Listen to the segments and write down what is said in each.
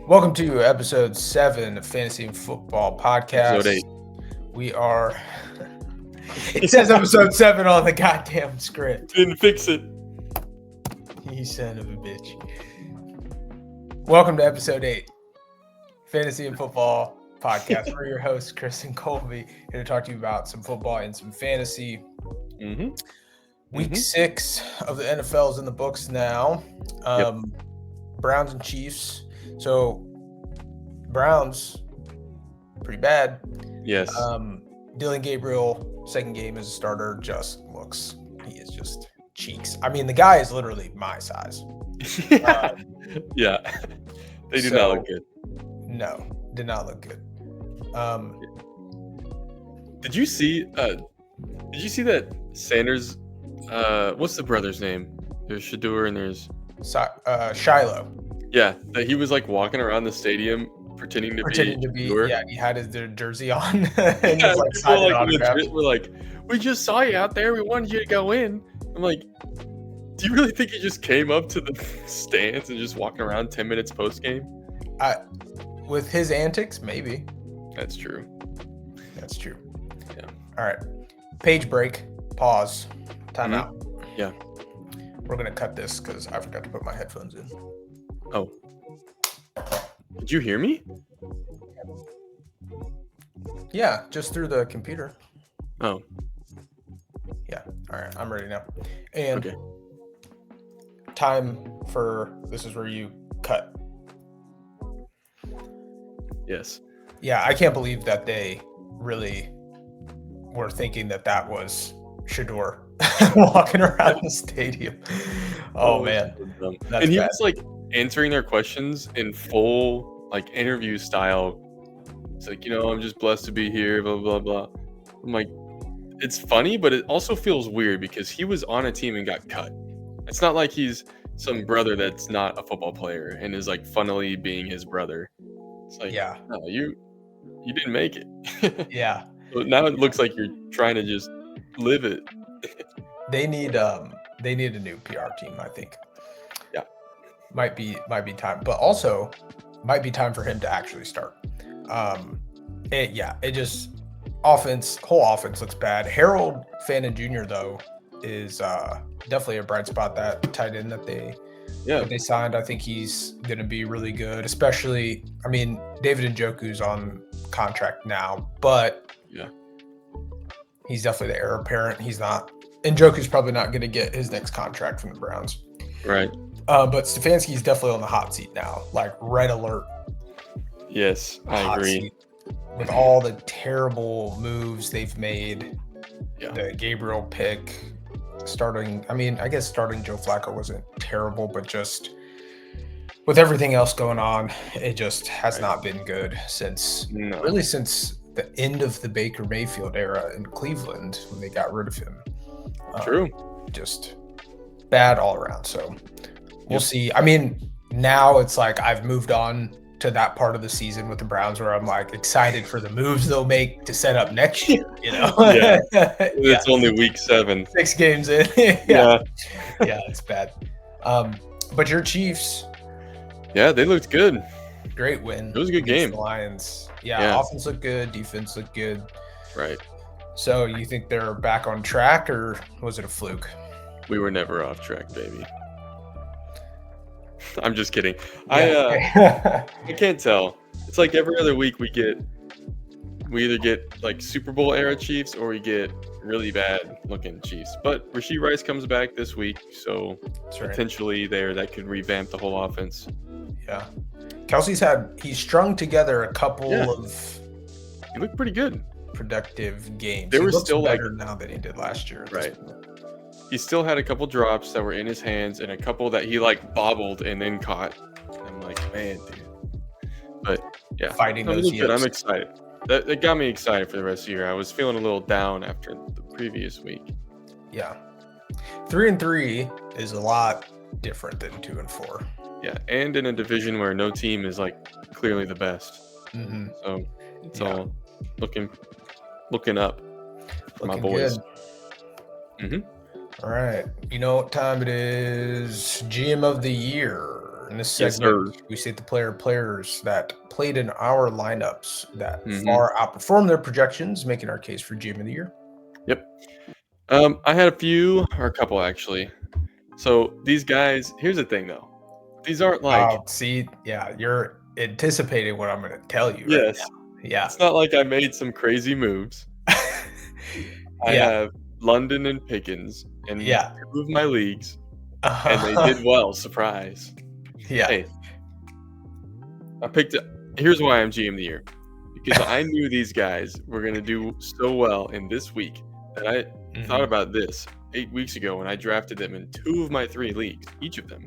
Welcome to episode 7 of Fantasy and Football Podcast. Episode 8. We are. It says episode 7 on the goddamn script. Didn't fix it. You son of a bitch. Welcome to episode 8, Fantasy and Football Podcast. We're your hosts, Chris and Colby, here to talk to you about some football and some fantasy. Week 6 of the NFL is in the books now. Browns and Chiefs. So, Browns, pretty bad. Yes. Dylan Gabriel, second game as a starter, he is just cheeks. I mean, the guy is literally my size. Yeah. They do not look good. No, did not look good. Did you see that Sanders, what's the brother's name? There's Shador and there's Shiloh. Yeah, that he was like walking around the stadium pretending to be Shador. Yeah, he had his jersey on and just like signing autographs. We're like, we just saw you out there. We wanted you to go in. I'm like, do you really think he just came up to the stands and just walking around 10 minutes post game? With his antics, maybe. That's true. Yeah. All right. Page break. Pause. Time out. Yeah. We're gonna cut this because I forgot to put my headphones in. Oh. Did you hear me? Yeah, just through the computer. Oh. Yeah. All right. I'm ready now. And okay. Time for this is where you cut. Yes. Yeah, I can't believe that they really were thinking that was Shador walking around the stadium. Oh man. That's and he was like answering their questions in full like interview style. It's like, I'm just blessed to be here, blah, blah, blah. I'm like, it's funny, but it also feels weird because he was on a team and got cut. It's not like he's some brother that's not a football player and is like funnily being his brother. It's like, no, you didn't make it. Yeah. So now it looks like you're trying to just live it. They need a new PR team, I think. Yeah. Might be time, but also might be time for him to actually start. It just whole offense looks bad. Harold Fannin Jr. though is definitely a bright spot. That tight end that they signed, I think he's going to be really good, especially, I mean, David Njoku's on contract now, but he's definitely the heir apparent. He's not, Njoku's probably not going to get his next contract from the Browns. Right. But Stefanski's definitely on the hot seat now, like red alert. Yes, I agree. Seat. With all the terrible moves they've made, the Gabriel pick, starting Joe Flacco wasn't terrible, but just with everything else going on, it just has not been good since the end of the Baker Mayfield era in Cleveland when they got rid of him. True. Just bad all around. So we'll see. I mean, now it's like I've moved on to that part of the season with the Browns where I'm like excited for the moves they'll make to set up next year, It's only week 7. 6 games in. Yeah, it's bad. But your Chiefs, they looked good. Great win. It was a good game. The Lions. Offense looked good, defense looked good. Right. So you think they're back on track, or was it a fluke? We were never off track, baby. I'm just kidding. I can't tell. It's like every other week we either get like Super Bowl era Chiefs or we get really bad looking Chiefs. But Rashee Rice comes back this week, so potentially that could revamp the whole offense. Yeah. He's strung together a couple of. He looked pretty good. Productive games. They were still better now than he did last year. Right. He still had a couple drops that were in his hands and a couple that he like bobbled and then caught. And I'm like, man, dude. But yeah, fighting those yips. I'm excited. That got me excited for the rest of the year. I was feeling a little down after the previous week. Yeah. 3-3 is a lot different than 2-4. Yeah, and in a division where no team is like clearly the best. Mm-hmm. So it's all looking up for my boys. All right. You know what time it is? GM of the year. In this Yes, segment, sir. we state the players that played in our lineups that Mhm. far outperformed their projections, making our case for GM of the year. Yep. I had a few or a couple actually. So these guys, here's the thing though. These aren't like, See, yeah, you're anticipating what I'm going to tell you right yes, now. Yeah. it's not like I made some crazy moves. I Yeah. have London and Pickens in Yeah. 2 of my leagues, and they Uh-huh. did well, surprise. Yeah. Hey, I picked it. Here's why I'm GM of the year. Because I knew these guys were gonna do so well in this week that I thought Mhm. about this 8 weeks ago when I drafted them in 2 of my 3 leagues, each of them.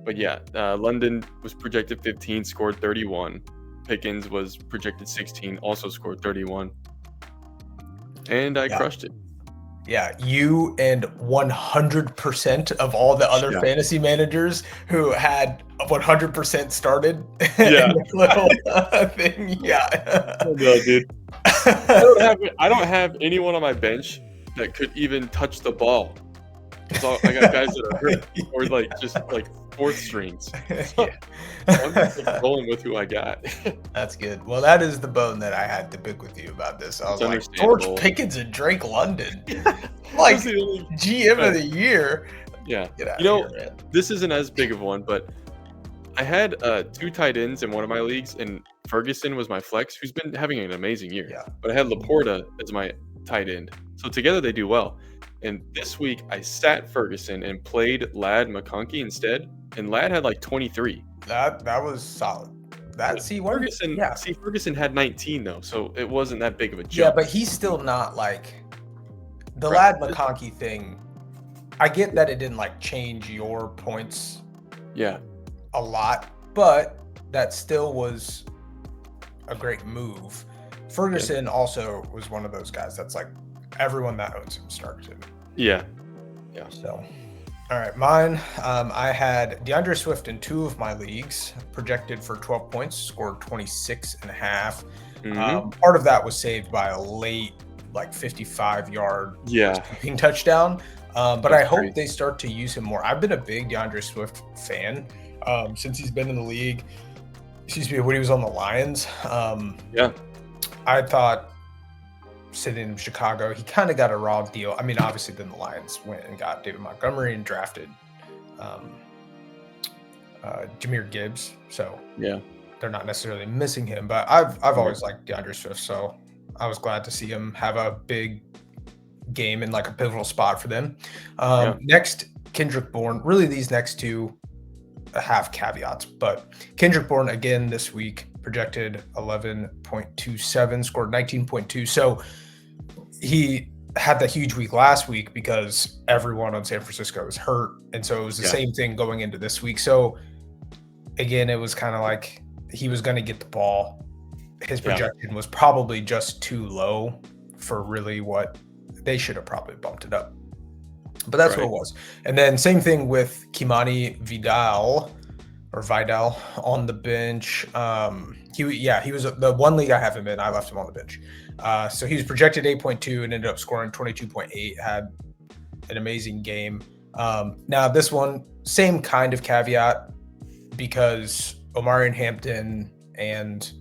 But yeah, London was projected 15, scored 31. Pickens was projected 16, also scored 31. And I Yeah. crushed it. Yeah, you and 100% of all the other Yeah. fantasy managers who had 100% started in Yeah. the little thing. Yeah. No, dude. I don't have anyone on my bench that could even touch the ball. I got guys that are hurt or like just like fourth strings. So Yeah. I'm just like rolling with who I got. That's good. Well, that is the bone that I had to pick with you about this. I It's was like, George understandable. Pickens and Drake London, like Those are the only GM of but, the year. yeah. Get out You of know, here, man. this isn't as big of one, but I had 2 tight ends in one of my leagues, and Ferguson was my flex, who's been having an amazing year. Yeah. But I had Laporta as my tight end. So together they do well. And this week I sat Ferguson and played Lad McConkey instead, and Lad had like 23. That was solid. Ferguson had 19 though, so it wasn't that big of a Yeah, jump. but he's still not like the Right. Lad McConkey thing. I get that it didn't like change your points Yeah. a lot, but that still was a great move. Ferguson also was one of those guys that's like everyone that owns him started him. Yeah. So, all right, mine. I had DeAndre Swift in 2 of my leagues, projected for 12 points, scored 26 and a half. Mhm. Part of that was saved by a late, like 55-yard Yeah. receiving touchdown. But That's I hope crazy. they start to use him more. I've been a big DeAndre Swift fan since he's been in the league. Excuse me, when he was on the Lions. Yeah. I thought sitting in Chicago, he kind of got a raw deal. I mean, obviously, then the Lions went and got David Montgomery and drafted Jahmyr Gibbs. So Yeah. they're not necessarily missing him, but I've always liked DeAndre Swift. So I was glad to see him have a big game in like a pivotal spot for them. Next, Kendrick Bourne. Really, these next two have caveats, but Kendrick Bourne again this week projected 11.27, scored 19.2. So he had that huge week last week because everyone on San Francisco was hurt, and so it was the same thing going into this week. So again, it was kind of like he was going to get the ball. His projection was probably just too low for really what they should have probably bumped it up. But that's what it was. And then same thing with Kimani Vidal on the bench. He was the one league I have him in. I left him on the bench. So he was projected 8.2 and ended up scoring 22.8. Had an amazing game. Now this one, same kind of caveat because Omarion Hampton and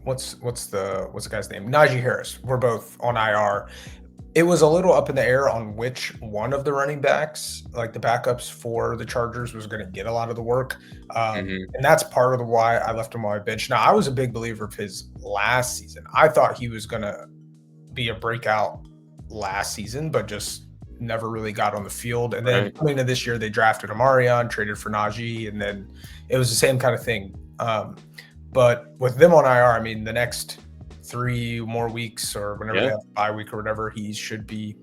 what's the guy's name? Najee Harris. We're both on IR. It was a little up in the air on which one of the running backs, like the backups for the Chargers, was going to get a lot of the work. And that's part of the why I left him on my bench. Now, I was a big believer of his last season. I thought he was going to be a breakout last season, but just never really got on the field. And then coming into this year, they drafted Omarion, traded for Najee, and then it was the same kind of thing. But with them on IR, I mean, the next 3 more weeks or whenever they have a bye week or whatever, he should be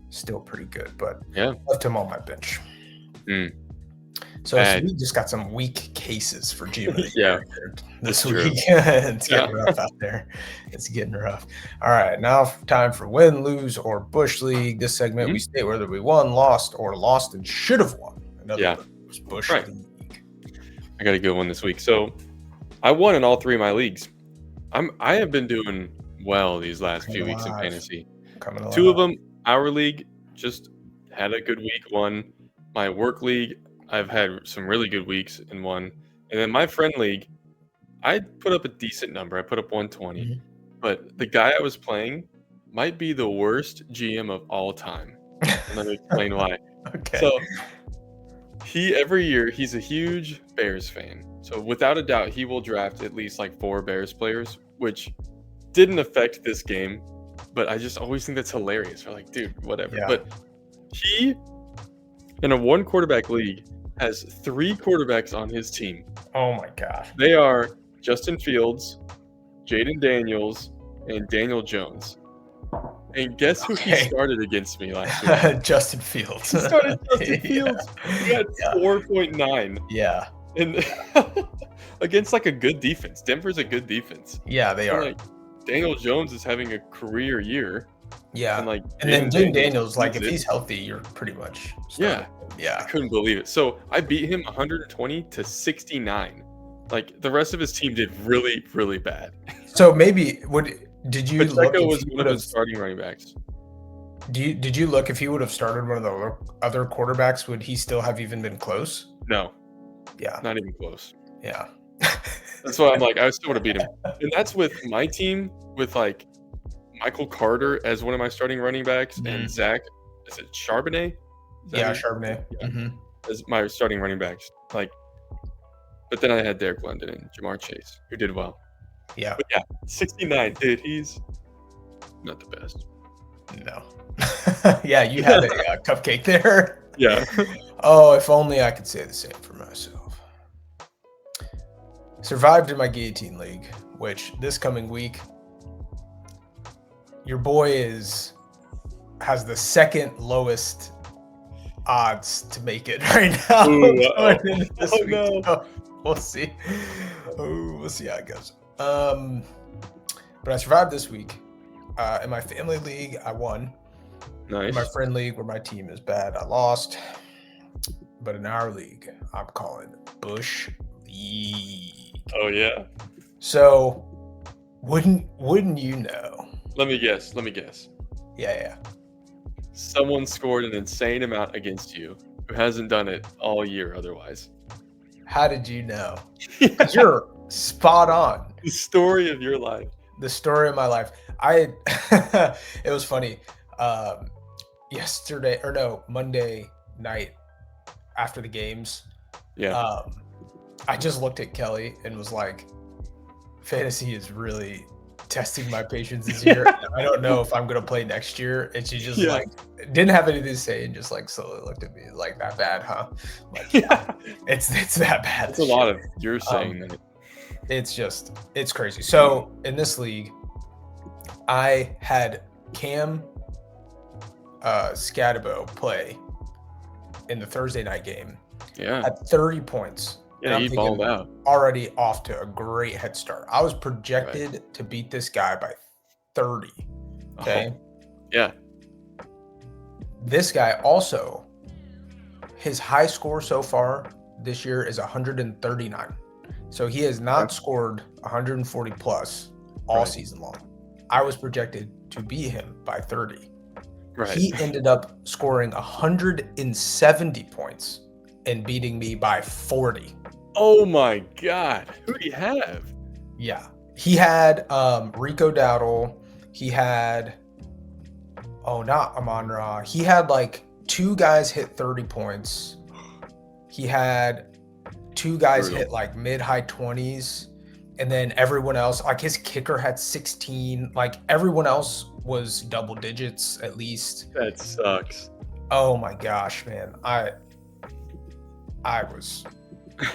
still pretty good. But left him on my bench. So we just got some weak cases for GM this week. It's getting rough out there. It's getting rough. All right, now time for win, lose, or Bush League. This segment we state whether we won, lost, or lost and should have won. Another was Bush League. I got a good one this week. So I won in all 3 of my leagues. I have been doing well these last few weeks in fantasy. 2 of them, our league, just had a good week. Won. my work league, I've had some really good weeks in one. And then my friend league, I put up a decent number. I put up 120. Mhm. But the guy I was playing might be the worst GM of all time. And let me explain why. Okay. So every year he's a huge Bears fan. So without a doubt, he will draft at least like 4 Bears players, which didn't affect this game. But I just always think that's hilarious. We're like, dude, whatever. Yeah. But he, in a 1 quarterback league, has 3 quarterbacks on his team. Oh my gosh. They are Justin Fields, Jaden Daniels, and Daniel Jones. And guess who he Okay. started against me last week? Justin Fields. He started Justin Fields. He had 4.9. Yeah. And against like a good defense. Denver's a good defense. Yeah, they So, are. like, Daniel Jones is having a career year. Yeah. And like And then Jaden Daniels, leads like if it. he's healthy, you're pretty much Yeah. starting. I Yeah. couldn't believe it. So I beat him 120 to 69. Like the rest of his team did really, really bad. So maybe did you look Pacheco if was he one would of have his starting running backs. did you look if he would have started one of the other quarterbacks, would he still have even been close? No, Yeah. not even close. Yeah. That's why I'm like, I still would have beat him. And that's with my team with like Michael Carter as one of my starting running backs and Zach, is it Charbonnet? Is that Yeah, who- Charbonnet. Yeah. Mhm. as my starting running backs. Like, but then I had Derek London and Jamar Chase, who did well. Yeah. But yeah, 69, dude, he's not the best. No. Yeah, you had a cupcake there. Yeah. Oh, if only I could say the same for myself. Survived in my guillotine league, which this coming week, your boy has the second lowest odds to make it right now. Ooh, going into this week. no. So, we'll see. Oh, we'll see how it goes. But I survived this week. In my family league, I won. Nice. In my friend league, where my team is bad, I lost. But in our league, I'm calling Bush League. Oh yeah. So, wouldn't you know? Let me guess. Yeah. Someone scored an insane amount against you who hasn't done it all year otherwise. How did you know? You're spot on. The story of your life. The story of my life. It was funny. Monday night after the games, Yeah. I just looked at Kelly and was like, fantasy is really testing my patience this year. I don't know if I'm gonna play next year. And she just like didn't have anything to say and just like slowly looked at me like, that bad, huh? Like, yeah, it's that bad. It's a lot of you're saying that. It's crazy. So in this league, I had Cam Scadabo play in the Thursday night game. Yeah. At 30 points. Yeah, he balled out. Already off to a great head start. I was projected to beat this guy by 30. Okay. Oh, yeah. This guy also, his high score so far this year is 139. So he has not scored 140 plus all season long. I was projected to beat him by 30. Right. He ended up scoring 170 points and beating me by 40. Oh my God. Who do you have? Yeah. He had Rico Dowdle. He had not Amon-Ra. He had like 2 guys hit 30 points. He had 2 guys hit like mid-high 20s. And then everyone else, like his kicker had 16. Like everyone else was double digits at least. That sucks. Oh my gosh, man. I was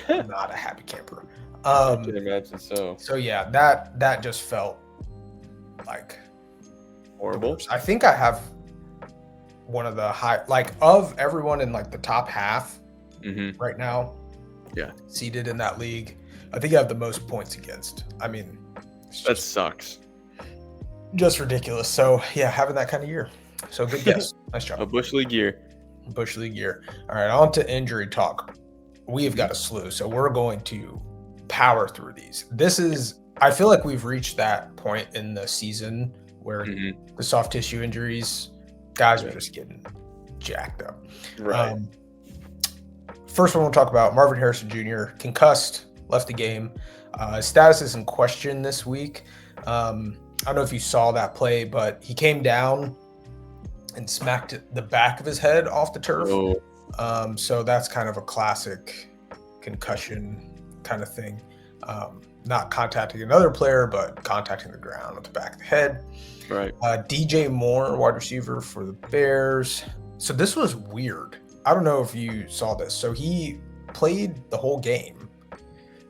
not a happy camper. I can imagine so. So yeah, that just felt like Horrible. I think I have one of the high, like of everyone in like the top half right now. Yeah. Seated in that league. I think I have the most points against. I mean, That sucks. just ridiculous. So yeah, having that kind of year. So good guess. Nice job. A Bush League year. Bush League year. All right, on to injury talk. We've got a slew, so we're going to power through these. I feel like we've reached that point in the season where the soft tissue injuries, guys are just getting jacked up. Right. first one we'll talk about, Marvin Harrison Jr., concussed, left the game. His status is in question this week. I don't know if you saw that play, but he came down and smacked the back of his head off the turf. So that's kind of a classic concussion kind of thing. Not contacting another player, but contacting the ground with the back of the head. Right. DJ Moore, wide receiver for the Bears. So this was weird. I don't know if you saw this. So he played the whole game.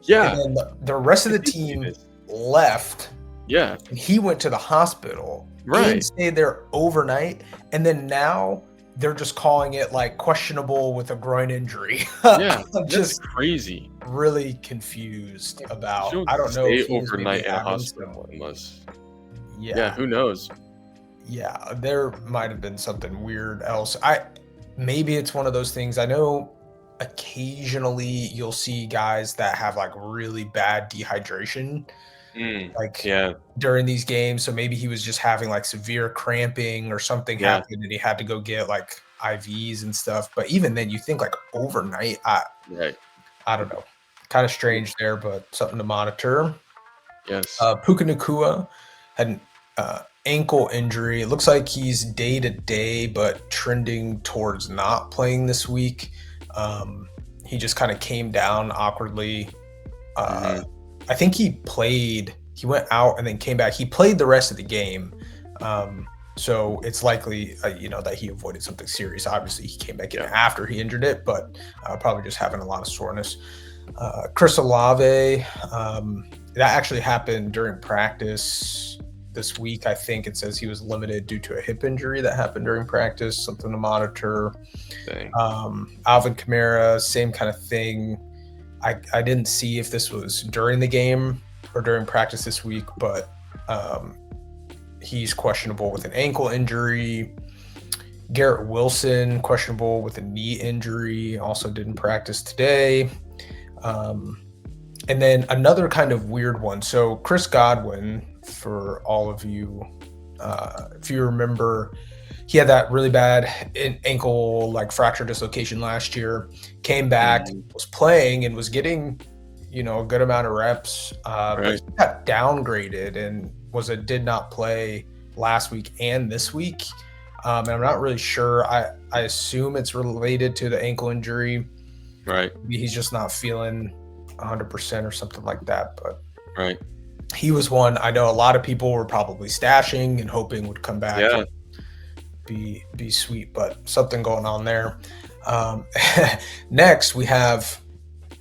Yeah. And then the rest of the team left. Yeah. And he went to the hospital. Right. And stayed there overnight. And then now they're just calling it like questionable with a groin injury. Yeah. I'm just crazy. Really confused about. I don't know if he overnight in a hospital unless. Yeah. Who knows? Yeah, there might have been something weird else. Maybe it's one of those things. I know occasionally you'll see guys that have like really bad dehydration, during these games. So maybe he was just having like severe cramping or something happened, and he had to go get like IVs and stuff. But even then, you think like overnight. I don't know. Kind of strange there, but something to monitor. Yes. Puka Nacua had an ankle injury. It looks like he's day to day, but trending towards not playing this week. He just kind of came down awkwardly. I think he went out and then came back. He played the rest of the game. So it's likely, that he avoided something serious. Obviously, he came back in after he injured it, but probably just having a lot of soreness. Chris Olave, that actually happened during practice this week. I think it says he was limited due to a hip injury that happened during practice, something to monitor. Alvin Kamara, same kind of thing. I didn't see if this was during the game or during practice this week, but he's questionable with an ankle injury. Garrett Wilson, questionable with a knee injury, also didn't practice today. And then another kind of weird one. So Chris Godwin, for all of you, if you remember, he had that really bad ankle like fracture dislocation last year, came back, was playing and was getting, a good amount of reps, but he got downgraded and did not play last week and this week. And I'm not really sure. I assume it's related to the ankle injury. Right. Maybe he's just not feeling 100% or something like that. But he was one I know a lot of people were probably stashing and hoping would come back and be sweet, but something going on there. Next, we have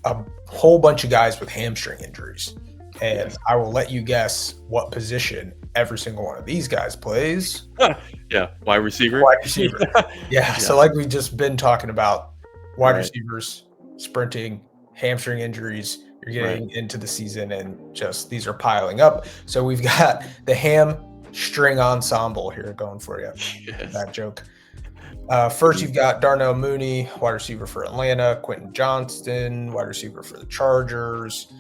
a whole bunch of guys with hamstring injuries. And I will let you guess what position every single one of these guys plays. Wide receiver. So like we've just been talking about, wide receivers, sprinting, hamstring injuries. You're getting into the season and just these are piling up. So we've got the hamstring ensemble here going for you. That joke. First, you've got Darnell Mooney, wide receiver for Atlanta. Quentin Johnston, wide receiver for the Chargers.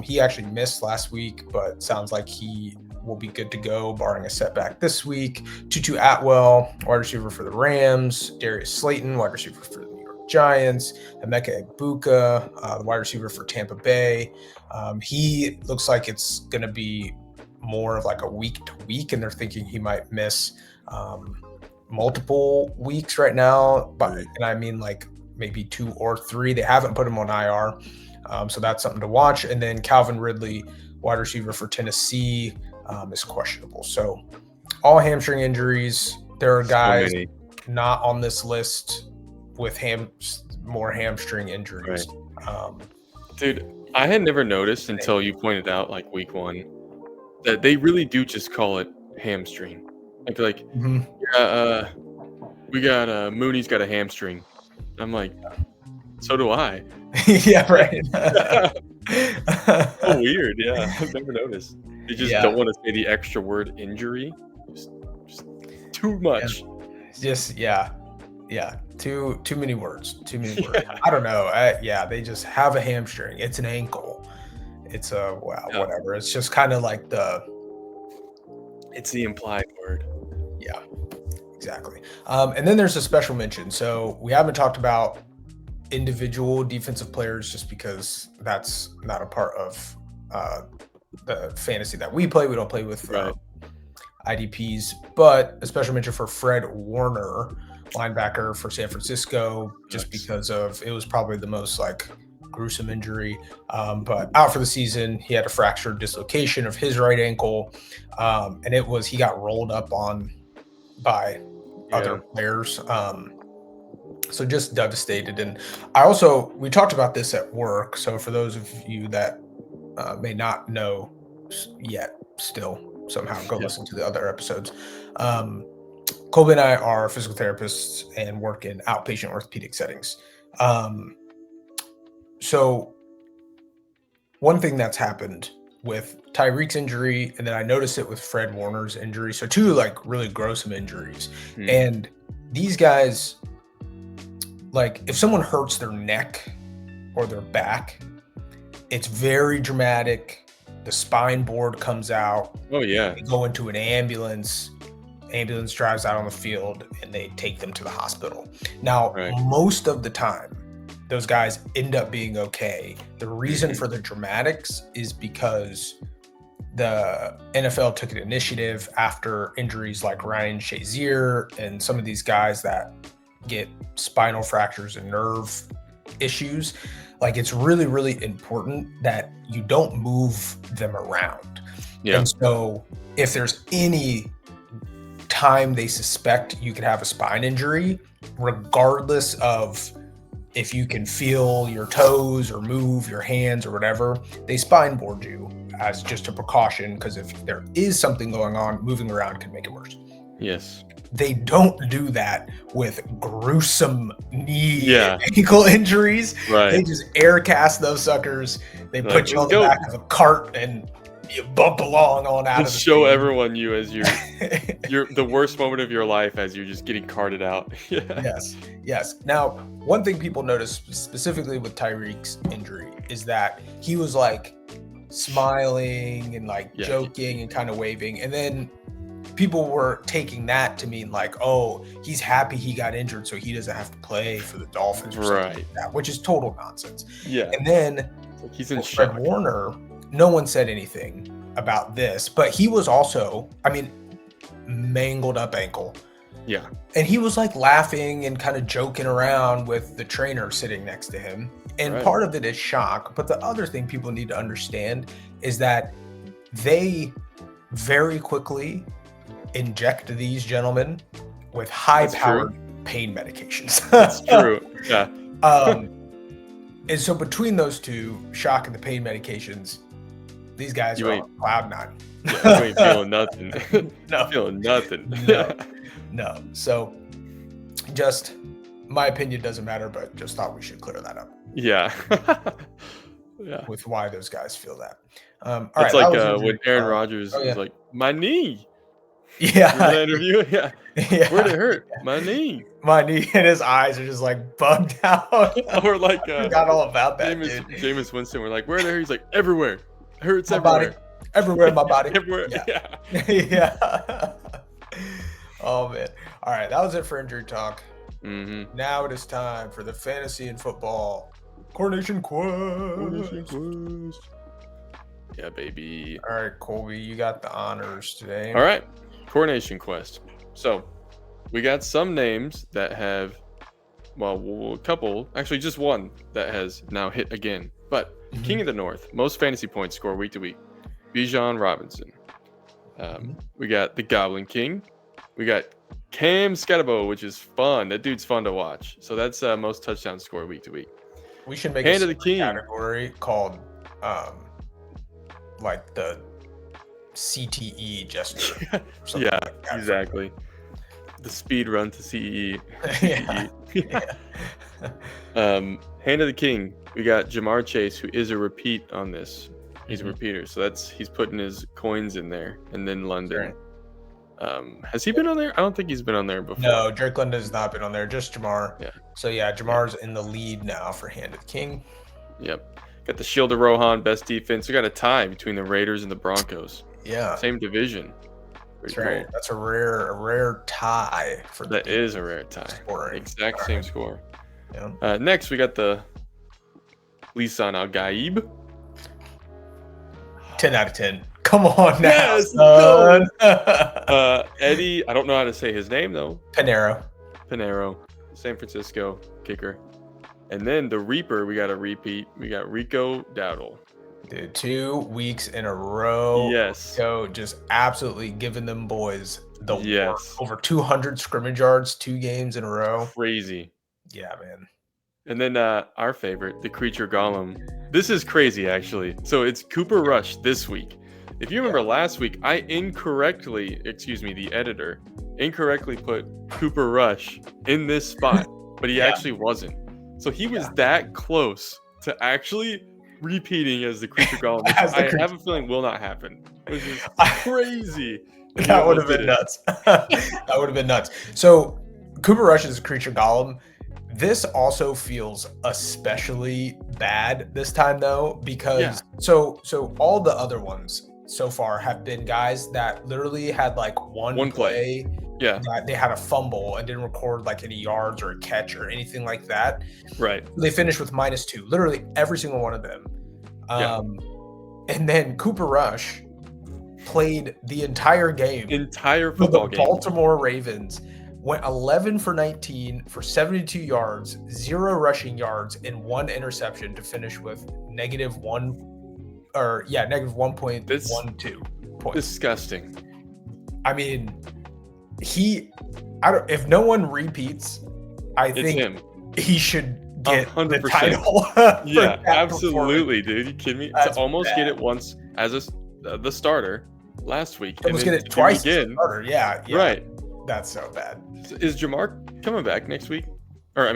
He actually missed last week, but sounds like he will be good to go, barring a setback this week. Tutu Atwell, wide receiver for the Rams. Darius Slayton, wide receiver for the New York Giants. Emeka Egbuka, the wide receiver for Tampa Bay. He looks like it's going to be more of like a week to week, and they're thinking he might miss multiple weeks right now. And I mean like maybe 2 or 3. They haven't put him on IR. So that's something to watch. And then Calvin Ridley, wide receiver for Tennessee, is questionable. So all hamstring injuries. There are guys not on this list with more hamstring injuries. Dude, I had never noticed until you pointed out like week 1 that they really do just call it hamstring. We got Mooney's got a hamstring. I'm like, so do I. Yeah, right. So weird. Yeah, I've never noticed. They just don't want to say the extra word injury. Just too much. Too many words. I don't know. They just have a hamstring. It's an ankle. It's a whatever. It's just kind of like it's the implied word. Yeah, exactly. And then there's a special mention. So we haven't talked about individual defensive players just because that's not a part of the fantasy that we play. We don't play with IDPs, but a special mention for Fred Warner, linebacker for San Francisco, just because of it was probably the most like gruesome injury, but out for the season. He had a fractured dislocation of his right ankle, and he got rolled up on by other players. So just devastated. And we talked about this at work. So for those of you that may not know yet, still somehow go listen to the other episodes. Colby and I are physical therapists and work in outpatient orthopedic settings. So one thing that's happened with Tyreek's injury, and then I noticed it with Fred Warner's injury. So two like really gruesome injuries. And these guys, like if someone hurts their neck or their back, it's very dramatic. The spine board comes out. Oh yeah. They go into an ambulance. Ambulance drives out on the field and they take them to the hospital. Now, most of the time, those guys end up being okay. The reason for the dramatics is because the NFL took an initiative after injuries like Ryan Shazier and some of these guys that get spinal fractures and nerve issues. Like it's really, really important that you don't move them around. Yeah. And so if there's any time they suspect you could have a spine injury, regardless of if you can feel your toes or move your hands or whatever, they spine board you as just a precaution, because if there is something going on, moving around can make it worse. Yes. They don't do that with gruesome knee and ankle injuries. Right. They just air cast those suckers. They put you on the back of a cart and you bump along on out of the show everyone you as you're the worst moment of your life as you're just getting carted out. Yes. Now, one thing people notice specifically with Tyreek's injury is that he was like smiling and like joking and kind of waving, and then people were taking that to mean like, oh, he's happy he got injured so he doesn't have to play for the Dolphins or something like that, which is total nonsense. Yeah. And then he's in shock. Fred Warner, no one said anything about this, but he was also, mangled up ankle. Yeah. And he was like laughing and kind of joking around with the trainer sitting next to him. And part of it is shock. But the other thing people need to understand is that they very quickly inject these gentlemen with high-powered pain medications. That's true. Yeah. And so between those two, shock and the pain medications, these guys are on cloud nine. Yeah, you ain't feeling nothing. Not feeling nothing. No. So just my opinion doesn't matter, but just thought we should clear that up. Yeah. With why those guys feel that. It's like when Aaron Rodgers was like, my knee. Yeah. In the interview? Yeah. Where'd it hurt? My knee. My knee, and his eyes are just like bugged out. Or like I forgot all about that. Jameis Winston, we're like, where did it hurt? He's like, everywhere. It hurts my everywhere. Body. Everywhere in my body. Everywhere. Yeah. Oh man. All right, that was it for injury talk. Now it is time for the fantasy and football coronation quest. Yeah, baby. All right, Colby, you got the honors today. All right, coronation quest. So we got some names that have, a couple, actually just one that has now hit again. But King of the North, most fantasy points score week to week, Bijan Robinson. We got the Goblin King. We got Cam Scatterbo, which is fun. That dude's fun to watch. So that's most touchdown score week to week. We should make Hand a of the King category called like the CTE gesture. Yeah, exactly. The speed run to CE. Hand of the King. We got Jamar Chase, who is a repeat on this. He's a repeater, so he's putting his coins in there, and then London. Has he been on there? I don't think he's been on there before. No, Drake London has not been on there. Just Jamar. Yeah. So Jamar's in the lead now for Hand of the King. Yep. Got the Shield of Rohan, best defense. We got a tie between the Raiders and the Broncos. Yeah. Same division. That's right. Cool. That's a rare tie for that is a rare tie. Scoring. Exact same score. Yeah. Next, we got the Lisan Al Gaib. 10 out of 10. Come on now, Yes, son. Eddie, I don't know how to say his name though. Pinero. San Francisco kicker. And then the Reaper, we got a repeat. We got Rico Dowdle. Dude, 2 weeks in a row. Yes. So just absolutely giving them boys the work. Yes. Over 200 scrimmage yards, 2 games in a row. Crazy. Yeah, man. And then our favorite, the Creature Golem. This is crazy, actually. So it's Cooper Rush this week. If you remember last week, I the editor incorrectly put Cooper Rush in this spot, but he actually wasn't. So he was that close to actually repeating as the Creature Golem, which I have a feeling will not happen. Which is crazy. That would have been nuts. That would have been nuts. So Cooper Rush is a Creature Golem. This also feels especially bad this time though, because so all the other ones so far have been guys that literally had like one play. Yeah. That they had a fumble and didn't record like any yards or a catch or anything like that. Right. They finished with -2, literally every single one of them. And then Cooper Rush played the entire game. Football the game. Baltimore Ravens went 11 for 19 for 72 yards, 0 rushing yards, and 1 interception to finish with -1.12 points. Disgusting. I mean, if no one repeats, I think he should get 100%. The title. Yeah, absolutely, dude. You kidding me? To almost get it once as the starter last week. Almost get it twice again. As a starter. Yeah. Right. That's so bad. Is Jamar coming back next week? Or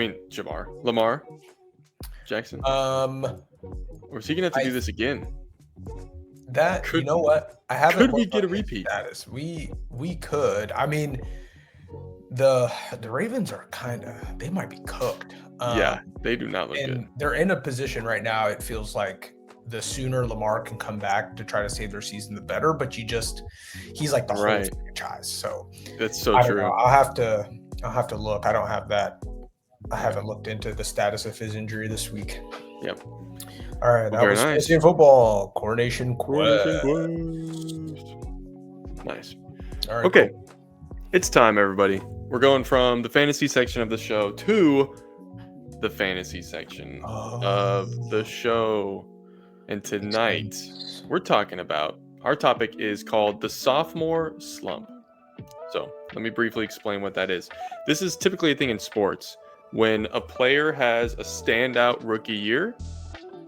Lamar Jackson? Or is he gonna have to do this again? You know what? I haven't. Could we get a repeat? Status. We could. I mean, the Ravens are they might be cooked. They do not look good. They're in a position right now. It feels like the sooner Lamar can come back to try to save their season, the better. But he's like the whole franchise. So that's so true. I'll have to look. I don't have that. I haven't looked into the status of his injury this week. Yep. All right, that was Fantasy and Football Coronation Quest. Nice. All right. Okay, it's time, everybody. We're going from the fantasy section of the show to the fantasy section of the show. And tonight, we're talking about, our topic is called the Sophomore Slump. So let me briefly explain what that is. This is typically a thing in sports when a player has a standout rookie year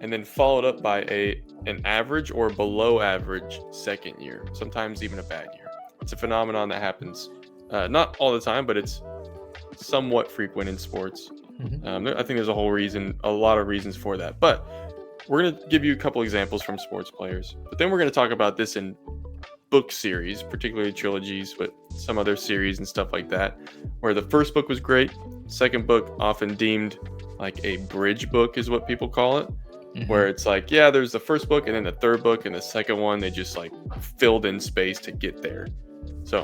and then followed up by an average or below average second year, sometimes even a bad year. It's a phenomenon that happens not all the time, but it's somewhat frequent in sports. I think there's a lot of reasons for that. But we're going to give you a couple examples from sports players. But then we're going to talk about this in book series, particularly trilogies, but some other series and stuff like that, where the first book was great. Second book, often deemed like a bridge book is what people call it, where it's like, there's the first book and then the third book and the second one, they just like filled in space to get there. So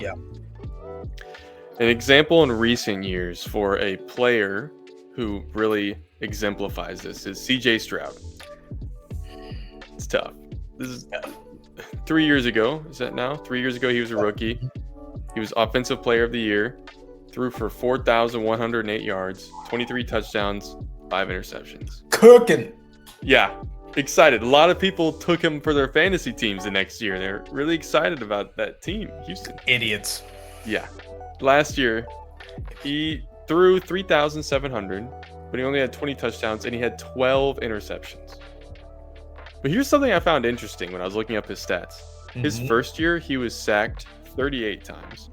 an example in recent years for a player who really exemplifies this is CJ Stroud. It's tough. This is 3 years ago. Is that now? 3 years ago, he was a rookie. He was Offensive Player of the Year. Threw for 4,108 yards, 23 touchdowns, 5 interceptions. Cooking. Yeah, excited. A lot of people took him for their fantasy teams the next year. They're really excited about that team, Houston. Idiots. Yeah. Last year, he threw 3,700, but he only had 20 touchdowns, and he had 12 interceptions. But here's something I found interesting when I was looking up his stats. His first year, he was sacked 38 times.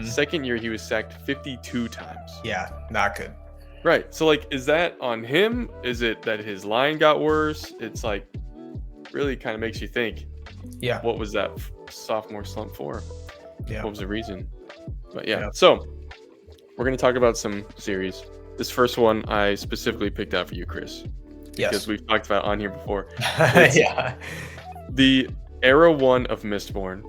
Second year, he was sacked 52 times. Yeah, not good. Right. So, like, is that on him? Is it that his line got worse? It's like, really kind of makes you think. Yeah. What was that sophomore slump for? Yeah. What was the reason? But yeah. So, we're going to talk about some series. This first one I specifically picked out for you, Chris. Yes. Because we've talked about it on here before. Yeah. The Era 1 of Mistborn.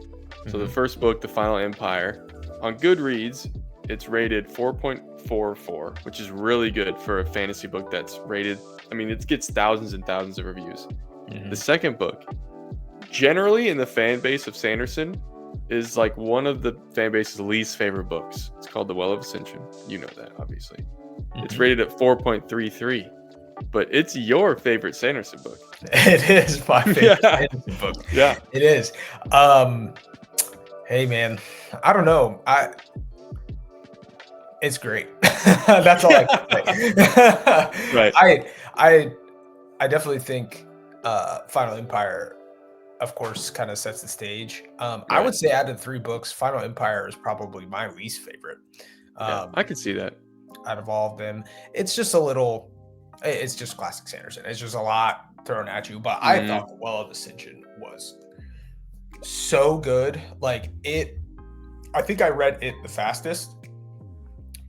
So the first book, The Final Empire. On Goodreads, it's rated 4.4 4.44, which is really good for a fantasy book that's rated. I mean, it gets thousands and thousands of reviews. The second book, generally in the fan base of Sanderson, is like one of the fan base's least favorite books. It's called The Well of Ascension. You know that, obviously. It's rated at 4.33, but it's your favorite Sanderson book. It is my favorite Sanderson book. Yeah, it is. Hey man, I don't know. It's great. That's all I can say. Right. I definitely think Final Empire, of course, kind of sets the stage. I would say out of the 3 books, Final Empire is probably my least favorite. I could see that. Out of all of them, it's just a little. It's just classic Sanderson. It's just a lot thrown at you. But I thought The Well of Ascension was so good. Like it, I think I read it the fastest,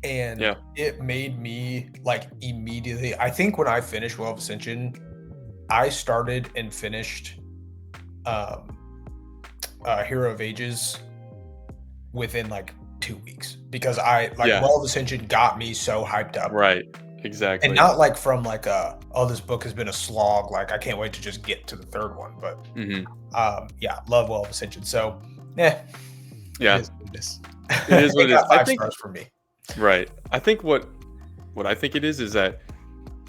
and it made me like immediately. I think when I finished Well of Ascension, I started and finished Hero of Ages within like 2 weeks, because Well of Ascension got me so hyped up. Right. Exactly. And not like from like this book has been a slog, like I can't wait to just get to the 3rd one. But love Well of Ascension. So yeah, it is what it is. It is what it is. 5 stars for me. Right. I think what I think it is that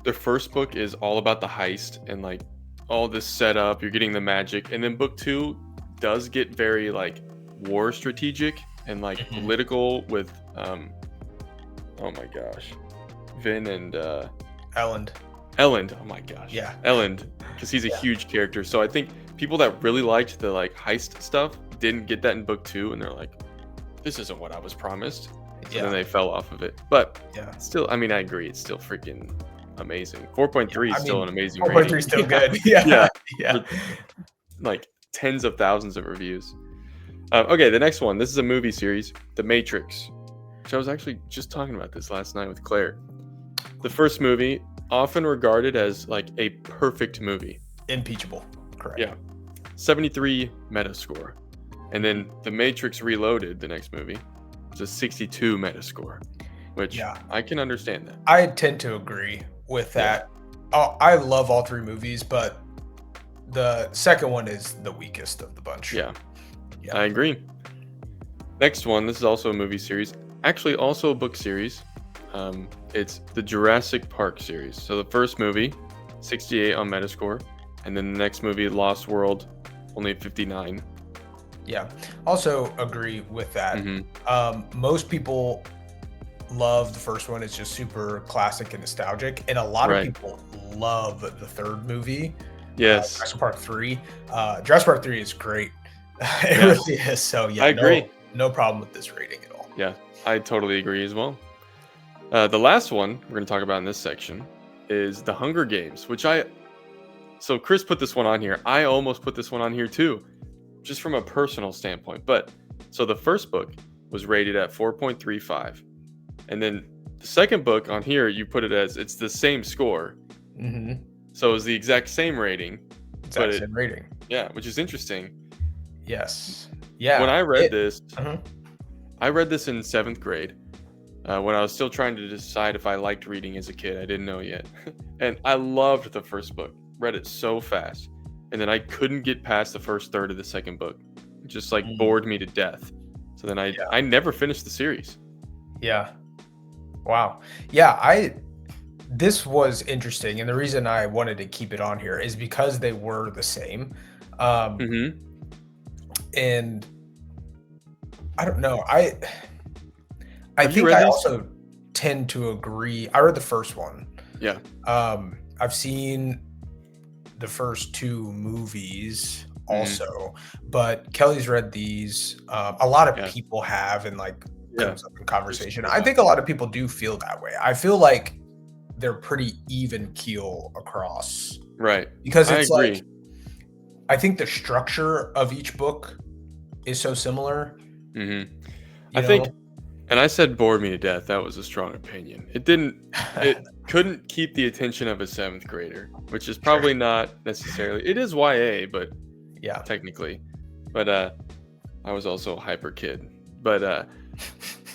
the first book is all about the heist and like all this setup, you're getting the magic, and then book 2 does get very like war strategic and like political with oh my gosh, Vin and Elend. Oh my gosh. Yeah. Elend, because he's a huge character. So I think people that really liked the like heist stuff didn't get that in book 2, and they're like, this isn't what I was promised. So then they fell off of it. But still, I mean, I agree. It's still freaking amazing. 4.3 is still an amazing rating. 4.3 is still good. Yeah. Like tens of thousands of reviews. Okay, the next one. This is a movie series, The Matrix, which I was actually just talking about this last night with Claire. The first movie, often regarded as like a perfect movie. Impeachable. Correct. Yeah. 73 Metascore. And then The Matrix Reloaded, the next movie, is a 62 Metascore, which I can understand that. I tend to agree with that. I love all 3 movies, but the second one is the weakest of the bunch. Yeah. I agree. Next one, this is also a movie series, actually also a book series. It's the Jurassic Park series. So the first movie, 68 on Metascore, and then the next movie, Lost World, only 59. Yeah, also agree with that. Most people love the first one. It's just super classic and nostalgic, and a lot of people love the 3rd movie. Yes, Jurassic Park 3. Jurassic Park 3 is great. It really is. So yeah, I agree. No problem with this rating at all. Yeah, I totally agree as well. The last one we're going to talk about in this section is The Hunger Games, so Chris put this one on here. I almost put this one on here too, just from a personal standpoint. But so the first book was rated at 4.35, and then the second book on here, you put it as it's the same score. So it was the exact same rating. Same rating. Yeah, which is interesting. Yes. Yeah. When I read this, I read this in 7th grade. When I was still trying to decide if I liked reading as a kid. I didn't know yet. And I loved the first book. Read it so fast. And then I couldn't get past the first third of the second book. It just like bored me to death. So then I never finished the series. Yeah. Wow. Yeah, this was interesting. And the reason I wanted to keep it on here is because they were the same. And I don't know. I think I also tend to agree. I read the first one. Yeah. I've seen the first 2 movies also, but Kelly's read these. A lot of people have, and like comes up in conversation. I think a lot of people do feel that way. I feel like they're pretty even keel across. Right. Because it's like, I think the structure of each book is so similar. I think, and I said bored me to death. That was a strong opinion. It couldn't keep the attention of a 7th grader, which is probably not necessarily. It is YA, but technically. But I was also a hyper kid. But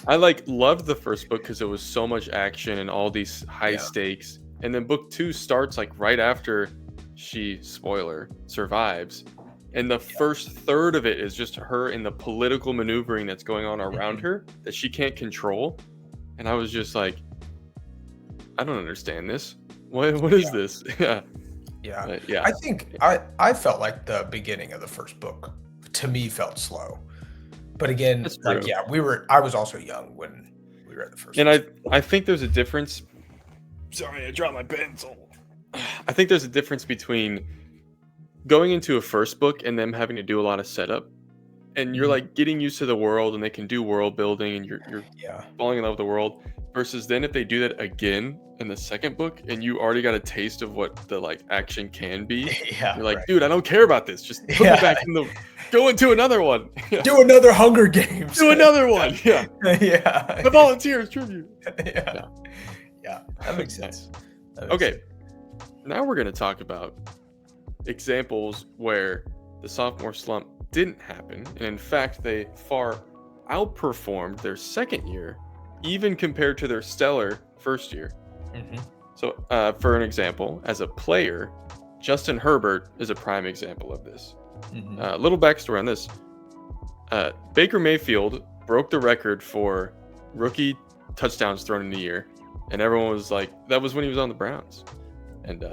I loved the first book because it was so much action and all these high stakes. And then book 2 starts like right after she, spoiler, survives. And the first third of it is just her in the political maneuvering that's going on around her that she can't control. And I was just like, I don't understand this. What is this? Yeah. Yeah. I think I felt like the beginning of the first book to me felt slow. But again, like, I was also young when we read the first and book. I think there's a difference. Sorry, I dropped my pencil. I think there's a difference between going into a first book and them having to do a lot of setup, and you're like getting used to the world and they can do world building and you're falling in love with the world, versus then if they do that again in the second book and you already got a taste of what the like action can be, you're like, dude, I don't care about this. Just put me back in the go into another one. Do another Hunger Games. Do another one. Yeah. Yeah. The volunteers tribute. Yeah. That makes sense. Okay. Now we're going to talk about examples where the sophomore slump didn't happen, and in fact they far outperformed their second year, even compared to their stellar first year. So for an example, as a player, Justin Herbert is a prime example of this. Little backstory on this. Baker Mayfield broke the record for rookie touchdowns thrown in a year, and everyone was like, that was when he was on the Browns, and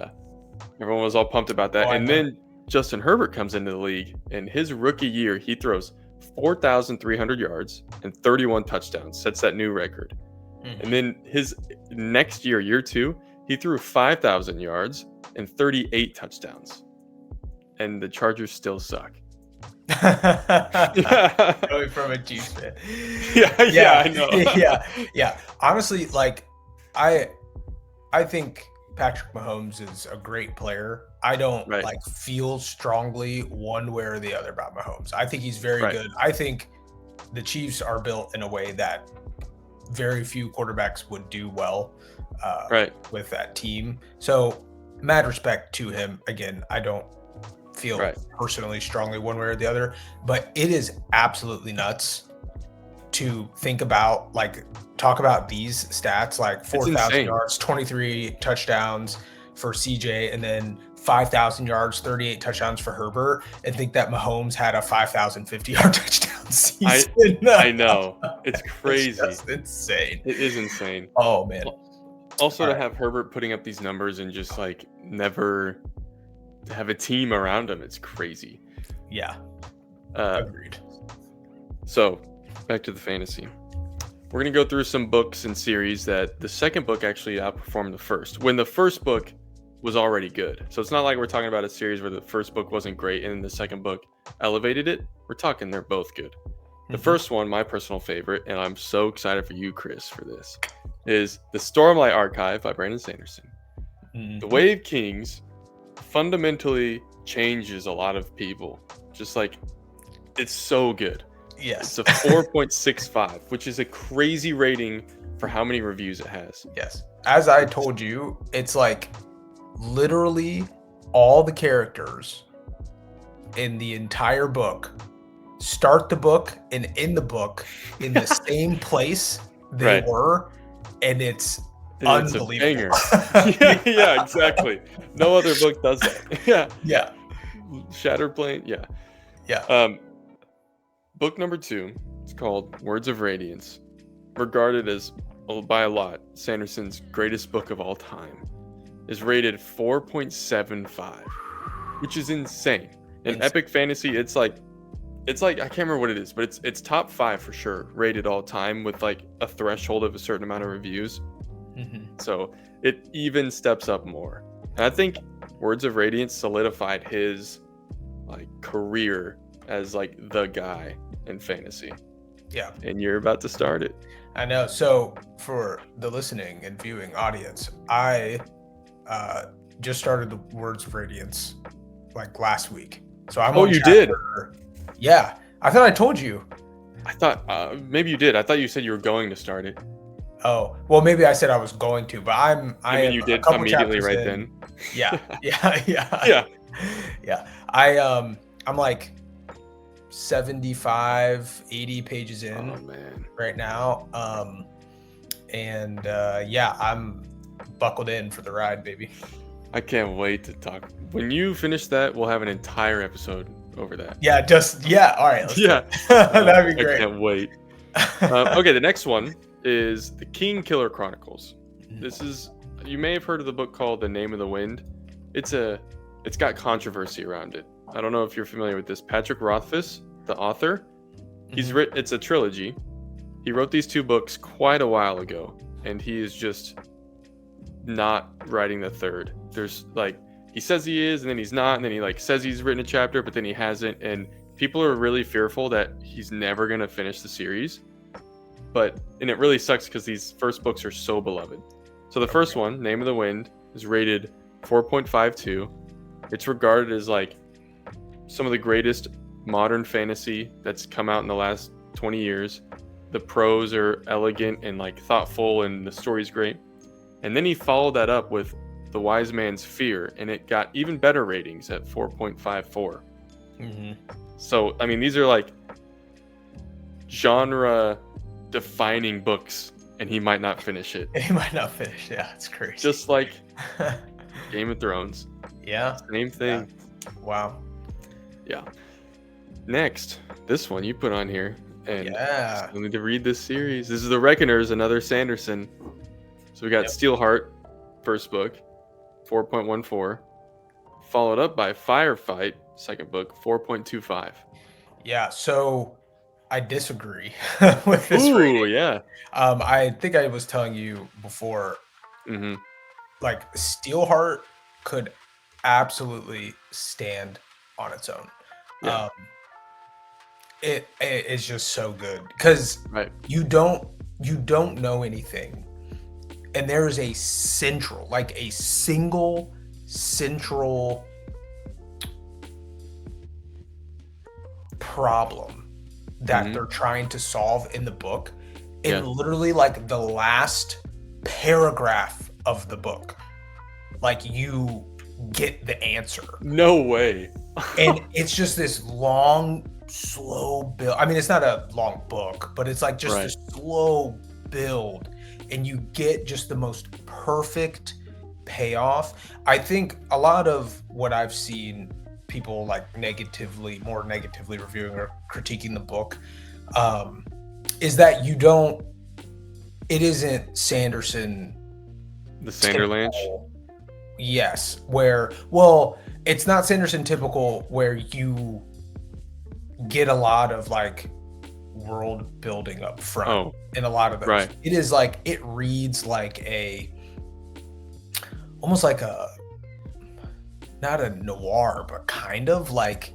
everyone was all pumped about that. And then Justin Herbert comes into the league, and his rookie year, he throws 4,300 yards and 31 touchdowns, sets that new record. And then his next year, year 2, he threw 5,000 yards and 38 touchdowns. And the Chargers still suck. Going from a Chiefs fan. Yeah, I know. Yeah. Honestly, like, I think Patrick Mahomes is a great player. I don't like feel strongly one way or the other about Mahomes. I think he's very good. I think the Chiefs are built in a way that very few quarterbacks would do well with that team. So mad respect to him. Again, I don't feel personally strongly one way or the other, but it is absolutely nuts to think about, like, talk about these stats, like 4,000 yards, 23 touchdowns for CJ, and then 5,000 yards, 38 touchdowns for Herbert, and think that Mahomes had a 5,050-yard touchdown season. I know. It's crazy. It's just insane. It is insane. Oh, man. Also, to have Herbert putting up these numbers and just, like, never have a team around him, it's crazy. Yeah. Agreed. So, back to the fantasy. We're going to go through some books and series that the second book actually outperformed the first, when the first book was already good. So it's not like we're talking about a series where the first book wasn't great and then the second book elevated it. We're talking they're both good. The first one, my personal favorite, and I'm so excited for you, Chris, for this, is The Stormlight Archive by Brandon Sanderson. The Way of Kings fundamentally changes a lot of people. Just like, it's so good. Yes. It's a 4.65, which is a crazy rating for how many reviews it has. Yes. As I told you, it's like literally all the characters in the entire book start the book and end the book in the same place they were, and it's unbelievable. Yeah, exactly. No other book does that. Yeah. Shatterplane. Yeah. Book number 2, it's called Words of Radiance, regarded as, by a lot, Sanderson's greatest book of all time, is rated 4.75, which is insane. In epic fantasy, it's like I can't remember what it is, but it's top 5 for sure, rated all time, with like a threshold of a certain amount of reviews. So it even steps up more. And I think Words of Radiance solidified his like career as like the guy in fantasy. Yeah. And you're about to start it. I know. So for the listening and viewing audience, I just started the Words of Radiance like last week. So I'm on you did? Yeah. I thought I told you. I thought maybe you did. I thought you said you were going to start it. Oh, well, maybe I said I was going to, but I mean, you did immediately right then. Yeah. Yeah. I'm like 75, 80 pages in Oh man. right now. Yeah, I'm buckled in for the ride, baby. I can't wait to talk. When you finish that, we'll have an entire episode over that. Yeah, all right. Let's do Yeah. it. That'd be I great. can't wait. Okay, the next one is The King Killer Chronicles. This is, you may have heard of the book called The Name of the Wind. It's got controversy around it. I don't know if you're familiar with this. Patrick Rothfuss, the author, it's a trilogy. He wrote these 2 books quite a while ago, and he is just not writing the third. There's like, he says he is, and then he's not, and then he like says he's written a chapter, but then he hasn't, and people are really fearful that he's never going to finish the series. And it really sucks because these first books are so beloved. So the first one, Name of the Wind, is rated 4.52. It's regarded as like some of the greatest modern fantasy that's come out in the last 20 years. The prose are elegant and like thoughtful, and the story's great. And then he followed that up with The Wise Man's Fear, and it got even better ratings at 4.54. So, I mean, these are like genre-defining books, and he might not finish it. Yeah, it's crazy. Just like Game of Thrones. Yeah. Same thing. Yeah. Wow. Yeah. Next, this one you put on here. And I need to read this series. This is The Reckoners, another Sanderson. So we got Steelheart, first book, 4.14. Followed up by Firefight, second book, 4.25. Yeah, so I disagree with this Ooh, rating. yeah. I think I was telling you before, like Steelheart could absolutely stand on its own. Yeah. It is just so good because you don't know anything, and there is a single central problem that they're trying to solve in the book, in literally like the last paragraph of the book, like you get the answer. No way. And it's just this long, slow build. I mean, it's not a long book, but it's like just this slow build, and you get just the most perfect payoff. I think a lot of what I've seen people like more negatively reviewing or critiquing the book is that it isn't Sanderson, the Sanderlanche. Yes, it's not Sanderson typical where you get a lot of like world building up front in a lot of those. It is like, it reads like almost like not a noir, but kind of like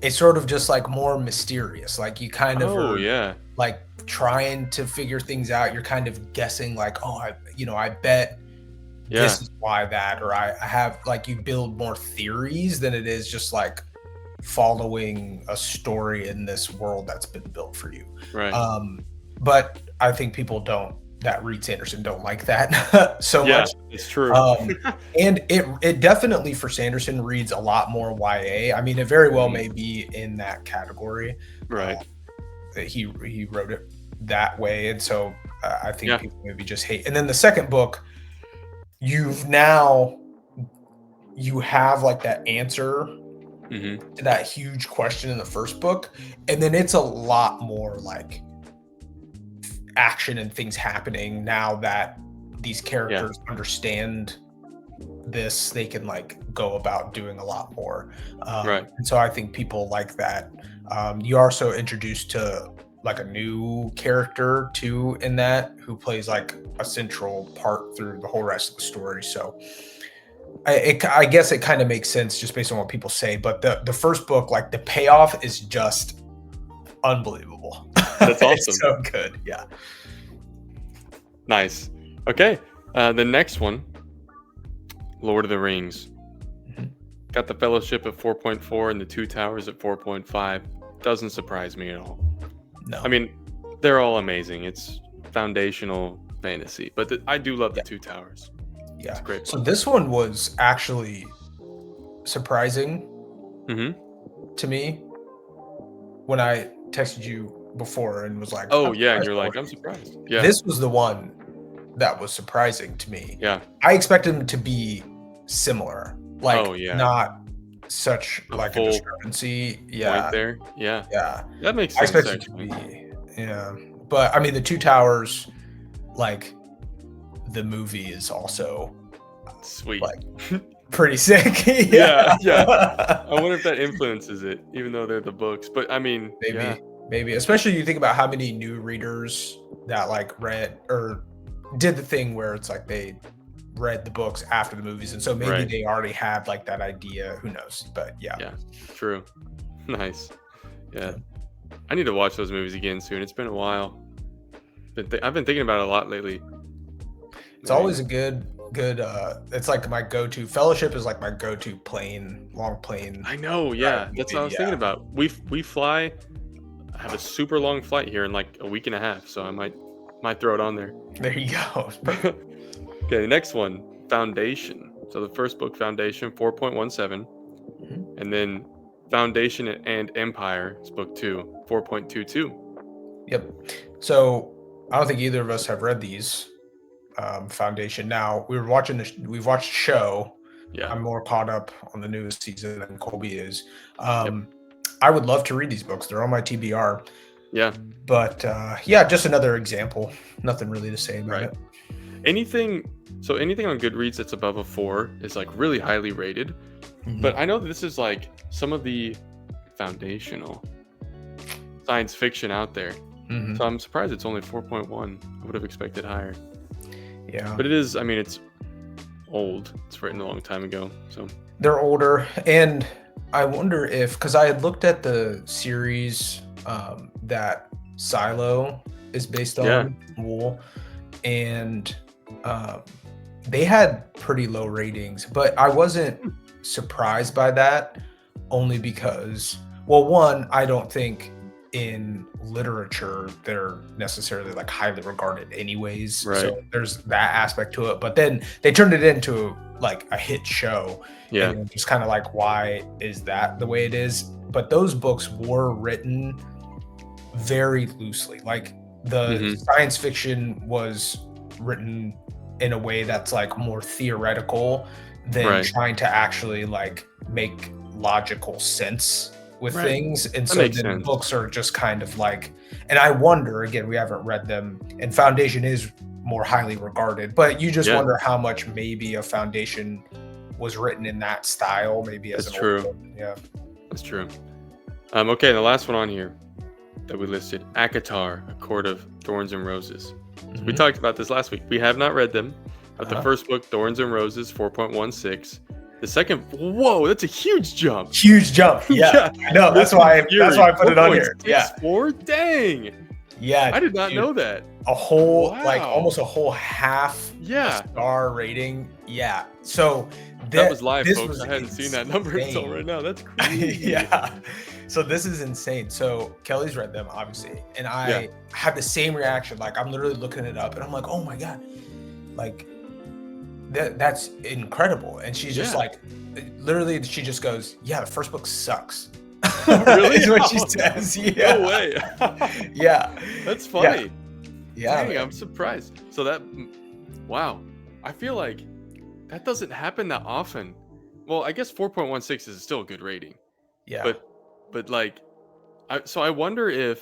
it's sort of just like more mysterious. Like you kind of like trying to figure things out. You're kind of guessing like, I bet this is why that, or I have, like, you build more theories than it is just like following a story in this world that's been built for you. But I think people that read Sanderson don't like that so much. It's true. And it definitely for Sanderson reads a lot more YA. I mean, it very well may be in that category. He wrote it that way, and so I think people maybe just hate. And then the second book, you have like that answer to that huge question in the first book, and then it's a lot more like action and things happening. Now that these characters understand this, they can like go about doing a lot more. And so I think people like that. You are so introduced to like a new character too in that, who plays like a central part through the whole rest of the story. So I guess it kind of makes sense just based on what people say. But the first book, like the payoff is just unbelievable. That's awesome. It's so good. Yeah. Nice. Okay. The next one, Lord of the Rings. Got the Fellowship at 4.4 and the Two Towers at 4.5. Doesn't surprise me at all. No. I mean, they're all amazing. It's foundational fantasy, but I do love the Two Towers. Yeah. It's great. So this one was actually surprising to me. when I texted you before and was like, Oh I'm yeah, and surprised you're by like, what I'm he-" surprised. Yeah, This was the one that was surprising to me. yeah. I expected them to be similar, like Oh yeah, not such a like a full discrepancy. point Yeah, there. Yeah, yeah. that makes I sense expected it to actually. be, yeah. But I mean, the Two Towers, like the movie, is also Sweet. like pretty sick. Yeah, yeah. I wonder if that influences it, even though they're the books. But I mean, yeah, Maybe, especially you think about how many new readers that like read or did the thing where it's like they read the books after the movies, and so maybe right. they already had like that idea. Who knows? But yeah, Yeah, true. Nice. Yeah, Yeah. I need to watch those movies again soon. It's been a while. I've been thinking about it a lot lately. it's always a good. It's like my go-to. Fellowship is like my go-to long plane. I know. ride Yeah, that's what I movie, was thinking about. We fly. I have a super long flight here in like a week and a half, so I might throw it on there. There you go. Okay, the next one, Foundation. So the first book, Foundation, 4.17, Mhm. and then Foundation and Empire is book 2, 4.22. Yep. So I don't think either of us have read these. Foundation. Now we've watched the show. Yeah. I'm more caught up on the newest season than Colby is. Yep. I would love to read these books. They're on my TBR. Yeah. But yeah, just another example. Nothing really to say about Right. it. Anything on Goodreads that's above a 4 is like really highly rated. Mhm. But I know that this is like some of the foundational science fiction out there. Mhm. So I'm surprised it's only 4.1. I would have expected higher. Yeah, But it is, I mean, it's old. It's written a long time ago. So they're older, and I wonder if because I had looked at the series that Silo is based on, Yeah. Wool, and um, they had pretty low ratings, but I wasn't surprised by that only because, well, one, I don't think in literature they're necessarily like highly regarded anyways. Right. So there's that aspect to it. But then they turned it into like a hit show. Yeah. And just kind of like, why is that the way it is? But those books were written very loosely. Like the Mhm. science fiction was written in a way that's like more theoretical than Right. trying to actually like make logical sense with Right. things. And That so makes then sense. books are just kind of like, and I wonder, again, we haven't read them, and Foundation is more highly regarded, but you just Yeah. wonder how much maybe a Foundation was written in that style, maybe as That's an true. old book. Yeah. That's true. Okay, the last one on here that we listed, Akatar, A Court of Thorns and Roses. So we Mhm. talked about this last week. We have not read them. But the Uh-huh. first book, Thorns and Roses, 4.16. The second, whoa, that's a huge jump. Huge jump. Yeah. I know. That's why I put it on here. Yeah. 4.64? Dang. Yeah. I did not dude, know that. a whole like Wow. almost a whole half Yeah. star rating. Yeah. So That was live, this folks. was I hadn't seen that number until insane. right now. That's crazy. Yeah. So this is insane. So Kelly's read them, obviously, and I had the same reaction. Like I'm literally looking it up, and I'm like, oh my god, like that's incredible. And she's just Yeah. like, literally, she just goes, yeah, the first book sucks. Really? Is what she says. Yeah. No way. Yeah. That's funny. Yeah. Dang, man. I'm surprised. So wow. I feel like that doesn't happen that often. Well, I guess 4.16 is still a good rating. Yeah. But like, I wonder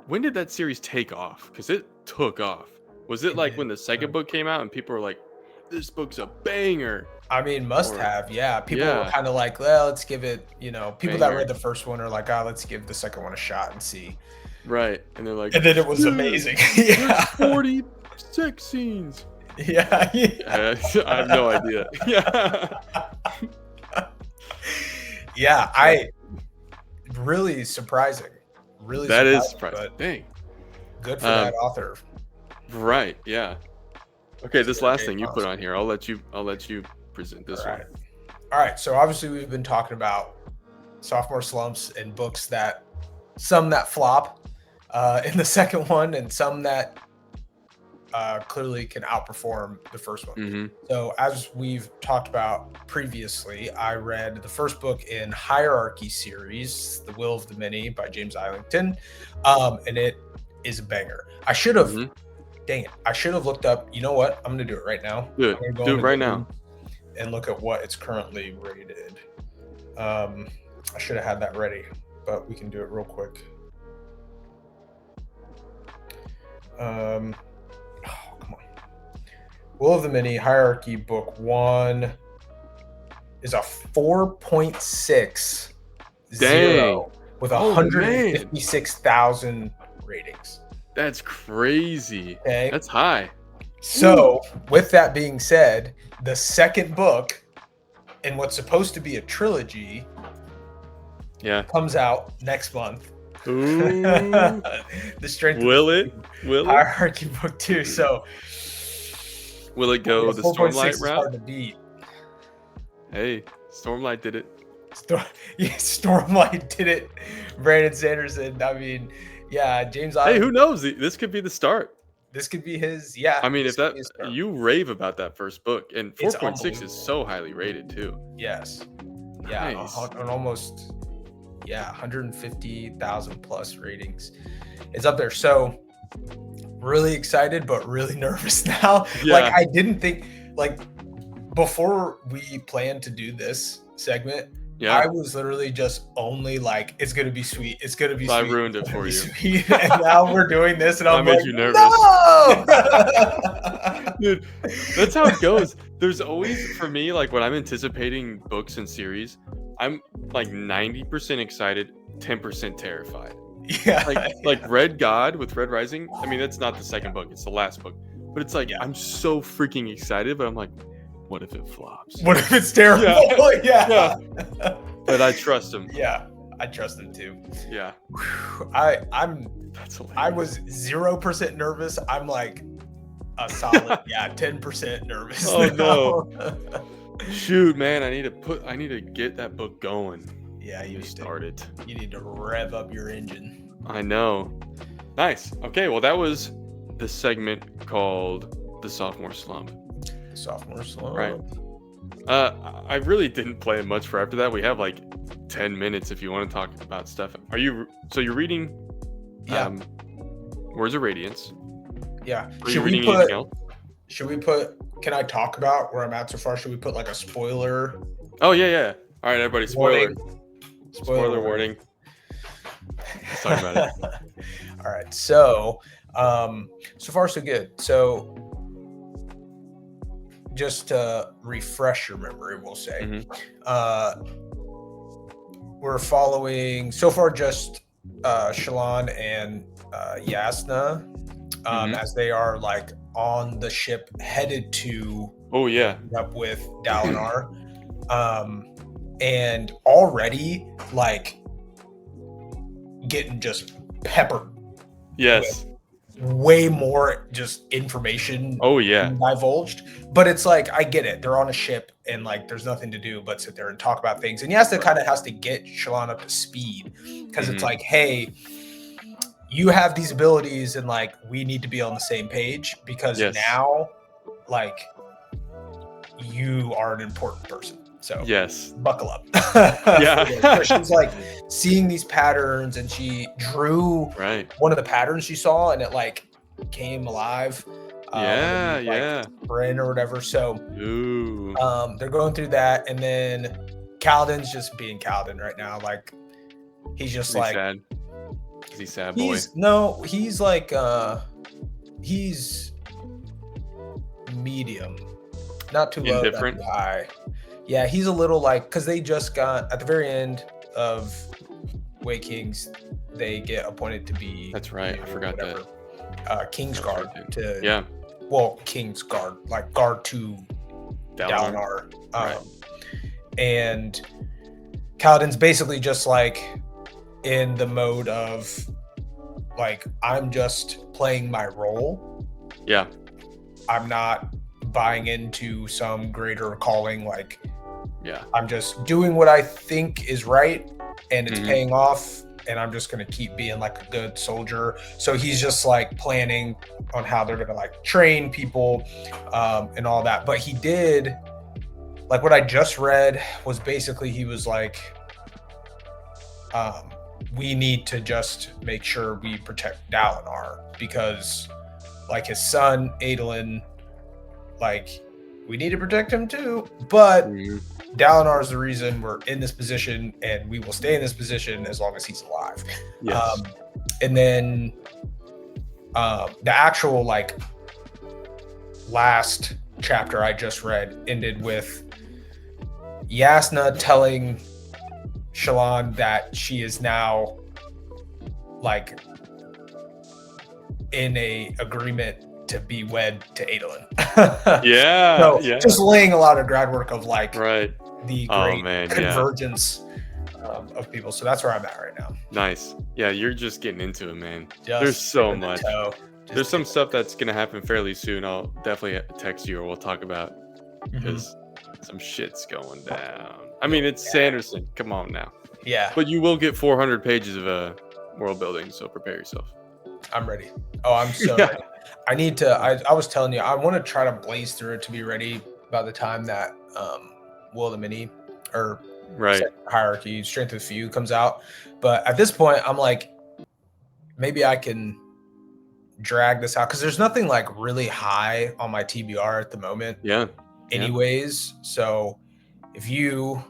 when did that series take off? Because it took off. Was it It like did. when the second book came out and people were like, this book's a banger? I mean, must Or- have. Yeah. People were Yeah. kind of like, well, let's give it, people that Banger. read the first one are like, oh, let's give the second one a shot and see. Right. And they're like, And then it was "Dude, amazing. there's Yeah. 40 sex scenes. Yeah. I have no idea. Yeah. Yeah. I really surprising. Really That is surprising, surprising. Dang. but good for that author. Right. Yeah. Okay. This last Okay, thing you put on here, I'll let you present this All right. one. All right. So obviously we've been talking about sophomore slumps and books that some that flop in the second one and some that clearly can outperform the first one. Mm-hmm. So as we've talked about previously, I read the first book in Hierarchy series, The Will of the Many by James Islington, and it is a banger. I should have, dang it, I should have looked up, you know what? I'm going to do it right now. Do it. Do it right now. And look at what it's currently rated. I should have had that ready, but we can do it real quick. Oh, come on. Will of the Many, Hierarchy, Book 1 is a 4.60 with 156,000 ratings. That's crazy. Okay. That's high. So, with that being said, the second book in what's supposed to be a trilogy comes out next month. Ooh. The strength Will it? Hierarchy Book 2. So will it go the Stormlight route? Hard to beat. Hey, Stormlight did it. Stormlight did it. Brandon Sanderson. I mean, yeah, James. Hey, who knows? This could be the start. This could be his. Yeah. I mean, if that you rave about that first book, and 4.6 is so highly rated too. Yes. Nice. Yeah, on almost 150,000 plus ratings. It's up there. So really excited, but really nervous now. Yeah. Like I didn't think before we planned to do this segment. Yeah. I was literally just only like, it's gonna be sweet. It's gonna be sweet. I ruined it for you. Sweet. And now we're doing this, and I'm made like, you nervous. No! Dude, that's how it goes. There's always, for me, like when I'm anticipating books and series, I'm like 90% excited, 10% terrified. Yeah. Like Red God with Red Rising. I mean, that's not the second book; it's the last book. But it's like I'm so freaking excited, but I'm like, what if it flops? What if it's terrible? Yeah. But I trust him. Yeah, I trust him too. Yeah. That's hilarious. I was 0% nervous. I'm like a solid 10% nervous. Oh no. Shoot, man, I need to get that book going. Yeah, you start it. You need to rev up your engine. I know. Nice. Okay, well that was the segment called the Sophomore Slump. Sophomore Slump. Right. I really didn't plan much for after that. We have like 10 minutes if you want to talk about stuff. You're reading Words of Radiance. Yeah. Are you reading anything else? Can I talk about where I'm at so far? Should we put like a spoiler? Oh yeah. All right, everybody, spoiler warning. Let's talk about it. All right. So far so good. So just to refresh your memory, we'll say, we're following so far just Shallan and Yasna as they are like on the ship headed to up with Dalinar, and already like getting just peppered. Yes. Way more just information divulged, but it's like I get it, they're on a ship and like there's nothing to do but sit there and talk about things, and Yasna kind of has to get Shallan up to speed because it's like, hey, you have these abilities and like we need to be on the same page because now like you are an important person, so buckle up. So she's like seeing these patterns, and she drew one of the patterns she saw, and it like came alive. Brain or whatever. So they're going through that, and then Kaladin's just being Kaladin right now. Like he's just like sad. Is he sad boy? No, he's like he's medium, not too low, not too high. Yeah, he's a little like, because they just got at the very end of Way Kings, they get appointed to be. That's right. I forgot that. Kingsguard to Kingsguard, like guard to Dalinar. And Kaladin's basically just like in the mode of like, I'm just playing my role. Yeah. I'm not buying into some greater calling. Like, I'm just doing what I think is right, and it's paying off, and I'm just going to keep being like a good soldier. So he's just like planning on how they're going to like train people and all that. But he did, like what I just read was basically he was like, we need to just make sure we protect Dalinar because like his son, Adolin, like we need to protect him too. But Dalinar is the reason we're in this position and we will stay in this position as long as he's alive. Yes. And then the actual like last chapter I just read ended with Yasna telling Shallan that she is now like in a agreement to be wed to Adolin. Yeah. So yeah. just laying a lot of groundwork of like Right. the great convergence of people. So that's where I'm at right now. Nice. Yeah, you're just getting into it, man. There's so much. There's some stuff that's gonna happen fairly soon. I'll definitely text you or we'll talk about because some shit's going down. I mean, it's Sanderson. Come on now. Yeah. But you will get 400 pages of world building, so prepare yourself. I'm ready. Oh, I'm so ready. I need to. I was telling you, I want to try to blaze through it to be ready by the time that Will of the Many or Hierarchy, Strength of Few comes out. But at this point, I'm like, maybe I can drag this out because there's nothing like really high on my TBR at the moment. Yeah. Anyways, so if you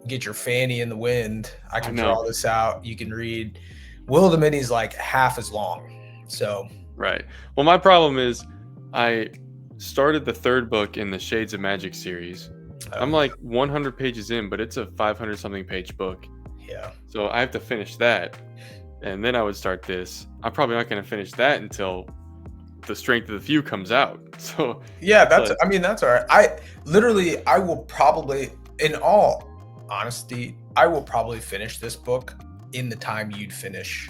get your fanny in the wind, I can draw this out. You can read. Will of the Many's like half as long. So right. Well, my problem is I started the third book in the Shades of Magic series. I'm like 100 pages in, but it's a 500 something page book. Yeah. So I have to finish that. And then I would start this. I'm probably not going to finish that until the Strength of the Few comes out. So yeah, that's I mean, that's all right. I will probably, in all honesty, I will probably finish this book in the time you'd finish.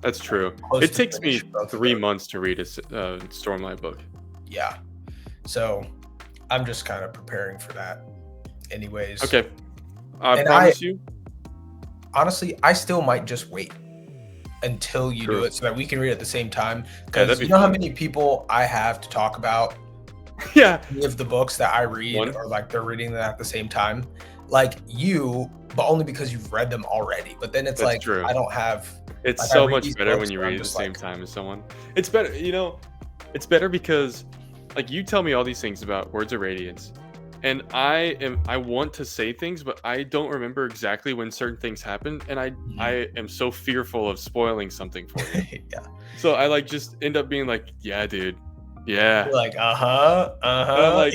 That's true. It takes me 3 months to read a Stormlight book. Yeah. So I'm just kind of preparing for that anyways. Okay. I promise you. Honestly, I still might just wait until you do it so that we can read at the same time. Because you know how many people I have to talk about of the books that I read or like they're reading them at the same time? Like you, but only because you've read them already. But then it's like true. I don't have. It's like, so much better when you read at the same time as someone. It's better, you know. It's better because, like, you tell me all these things about Words of Radiance, and I want to say things, but I don't remember exactly when certain things happen, and I am so fearful of spoiling something for you. So I like just end up being like, yeah, dude. Yeah. You're like, like,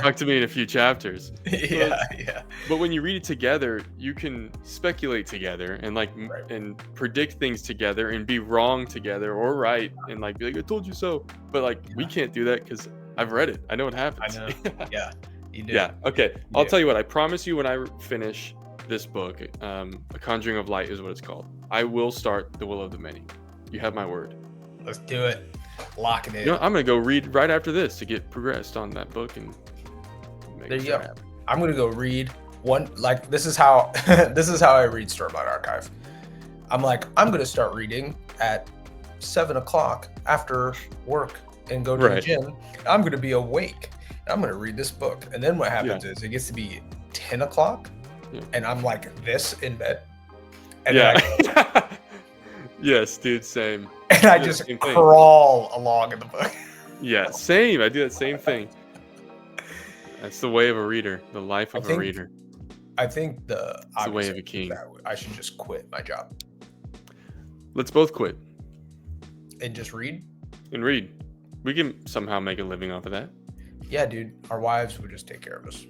talk to me in a few chapters. Yeah. But when you read it together, you can speculate together and like and predict things together and be wrong together or right and like be like, I told you so. But like we can't do that because I've read it. I know what happens. I know. Yeah. You do. Yeah. Okay. I'll tell you what. I promise you when I finish this book, A Conjuring of Light is what it's called. I will start The Will of the Many. You have my word. Let's do it. Lock it in. You know, I'm gonna go read right after this to get progressed on that book and there you go. I'm gonna go read one. Like this is how I read Stormlight Archive. I'm like I'm gonna start reading at 7 o'clock after work and go to the gym. I'm gonna be awake. I'm gonna read this book, and then what happens is it gets to be 10 o'clock, and I'm like this in bed. And then yes, dude, same. And I just crawl along in the book. Yeah, same. I do that same thing. That's the way of a reader. The life of a reader. I think it's the way of a king. I should just quit my job. Let's both quit. And just read? And read. We can somehow make a living off of that. Yeah, dude. Our wives would just take care of us.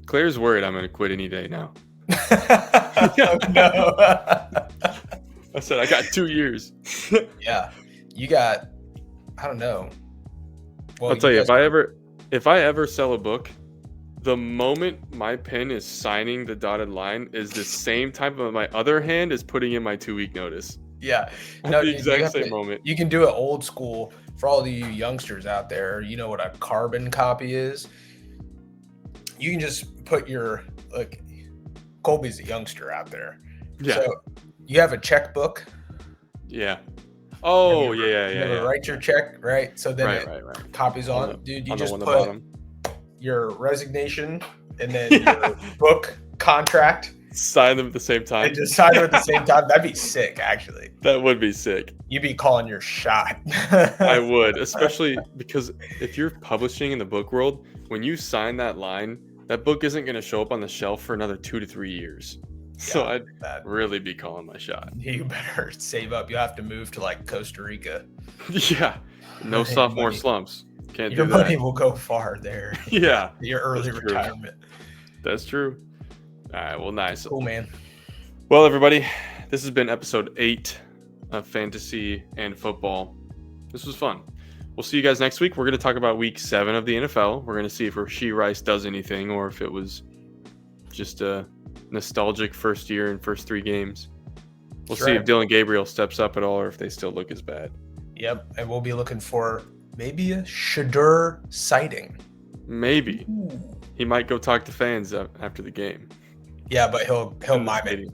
Claire's worried I'm going to quit any day now. Oh, no. I said I got 2 years. Yeah, you got. I don't know. Well, I'll tell you, if I ever sell a book, the moment my pen is signing the dotted line is the same time of my other hand is putting in my 2-week notice. Yeah, no, the exact same moment. You can do it old school. For all of you youngsters out there, you know what a carbon copy is. You can just put your Colby's a youngster out there. Yeah. So you have a checkbook. Yeah. Oh, You yeah. ever write your check, right? So then Right. copies On on. the- Dude, you on the just one put bottom. your resignation and then your book contract. Sign them at the same time. And just sign them at the same time. That'd be sick, actually. That would be sick. You'd be calling your shot. I would, especially because if you're publishing in the book world, when you sign that line, that book isn't going to show up on the shelf for another 2 to 3 years. So I'd really be calling my shot. You better save up. You have to move to like Costa Rica. Yeah. No sophomore slumps. Can't do Your that. money will go far there. Yeah. Your early retirement. That's true. All right. Well, nice. Cool, man. Well, everybody, this has been episode 8 of Fantasy and Football. This was fun. We'll see you guys next week. We're going to talk about week 7 of the NFL. We're going to see if Rashee Rice does anything or if it was just a nostalgic first year and first 3 games. We'll see if Dylan Gabriel steps up at all or if they still look as bad. Yep. And we'll be looking for maybe a Shadur sighting. Maybe. Ooh. He might go talk to fans after the game. Yeah, but he'll mime it.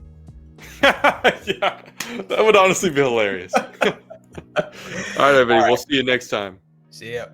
Yeah, that would honestly be hilarious. All right, everybody. We'll see you next time. See ya.